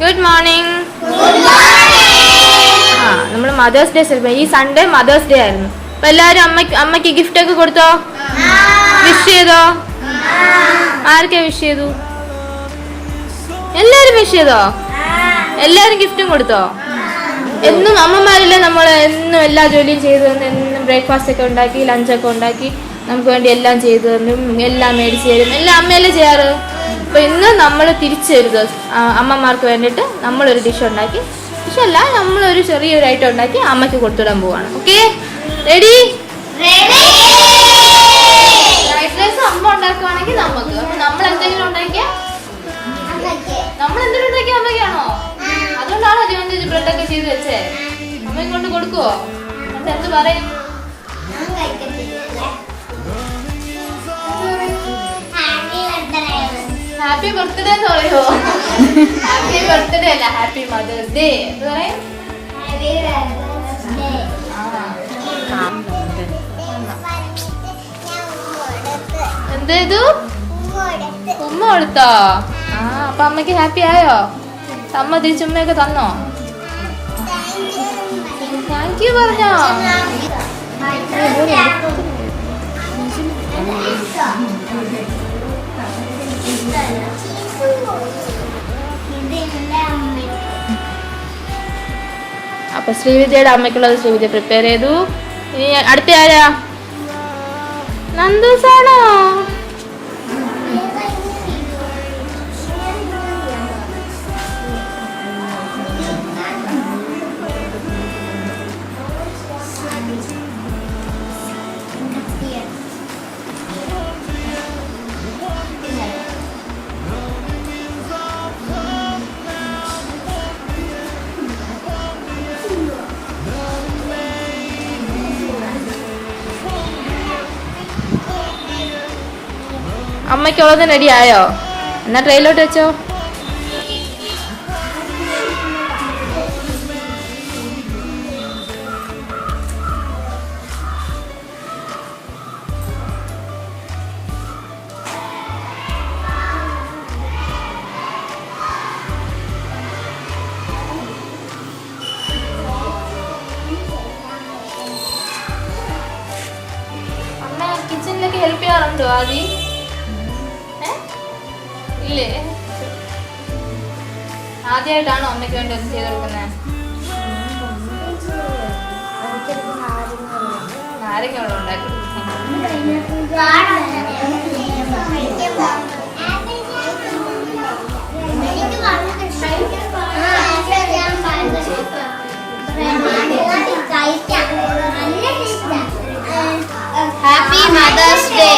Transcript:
Good morning. ആ നമ്മൾ mothers day celebrate. ഈ സൺഡേ മദേഴ്സ് ഡേ ആയിരുന്നു. അപ്പൊ എല്ലാരും അമ്മയ്ക്ക് ഗിഫ്റ്റ് ഒക്കെ കൊടുത്തോ? വിഷ് ചെയ്തോ? ആർക്കെ വിഷ് ചെയ്തു? എല്ലാരും വിഷ് ചെയ്തോ? എല്ലാരും ഗിഫ്റ്റും കൊടുത്തോ? എന്നും അമ്മമാരല്ലേ നമ്മൾ എന്നും എല്ലാ ജോലിയും ചെയ്തു തന്നു. എന്നും ബ്രേക്ക്ഫാസ്റ്റ് ഒക്കെ ഉണ്ടാക്കി, ലഞ്ചൊക്കെ ഉണ്ടാക്കി നമുക്ക് വേണ്ടി എല്ലാം ചെയ്തു തന്നും, എല്ലാം മേടിച്ച് തരും. എല്ലാം അമ്മയല്ലേ ചെയ്യാറ്. അപ്പൊ ഇന്ന് നമ്മൾ തിരിച്ചു തരുത് അമ്മമാർക്ക് വേണ്ടിയിട്ട് നമ്മളൊരു ഡിഷ് ഉണ്ടാക്കി, ഡിഷല്ല നമ്മളൊരു ചെറിയൊരു ഐറ്റം ഉണ്ടാക്കി അമ്മയ്ക്ക് കൊടുത്തിടാൻ പോവാണ്. Okay, ready? ഫ്രൈഡ് റൈസ് അമ്മ ഉണ്ടാക്കുവാണെങ്കിൽ നമുക്ക്, നമ്മൾ എന്തെങ്കിലും ഉണ്ടാക്കിയാൽ അമ്മയ്ക്കാണോ? അതുകൊണ്ടാണോ ജീവൻ ബ്രെഡൊക്കെ ചെയ്ത് വെച്ചേ? അമ്മയെ കൊണ്ട് കൊടുക്കുവോ? എന്നിട്ട് എന്ത് പറയും? ഹാപ്പി ബർത്ത്ഡേ എന്ന് പറയുമോ? ഹാപ്പി ബർത്ത്ഡേ അല്ല, ഹാപ്പി മദേഴ്സ് ഡേ എന്ന് പറയും. എന്തേതു? ഉമ്മ കൊടുത്തോ? ആ, അപ്പൊ അമ്മക്ക് ഹാപ്പി ആയോ? അമ്മ തിരിച്ചുമ്മയൊക്കെ തന്നോ? താങ്ക് യു പറഞ്ഞോ? അപ്പൊ ശ്രീവിദ്യയുടെ അമ്മയ്ക്കുള്ളത് ശ്രീവിദ്യ പ്രിപ്പയർ ചെയ്തു. ഇനി അടുത്ത ആരാ? നന്ദൂസാണോ? അമ്മയ്ക്കുള്ളത് റെഡി ആയോ? എന്നാ ട്രെയിലോട്ട് വെച്ചോ. അമ്മ കിച്ചണിലൊക്കെ ഹെൽപ്പ് ചെയ്യാറുണ്ടോ ആദ്യം? ഇല്ലേ? ആദ്യമായിട്ടാണോ അമ്മയ്ക്ക് വേണ്ടി ഒന്നും ചെയ്ത് കൊടുക്കുന്നത്? നാരങ്ങ വെള്ളം ഉണ്ടാക്കി. Happy mother's day.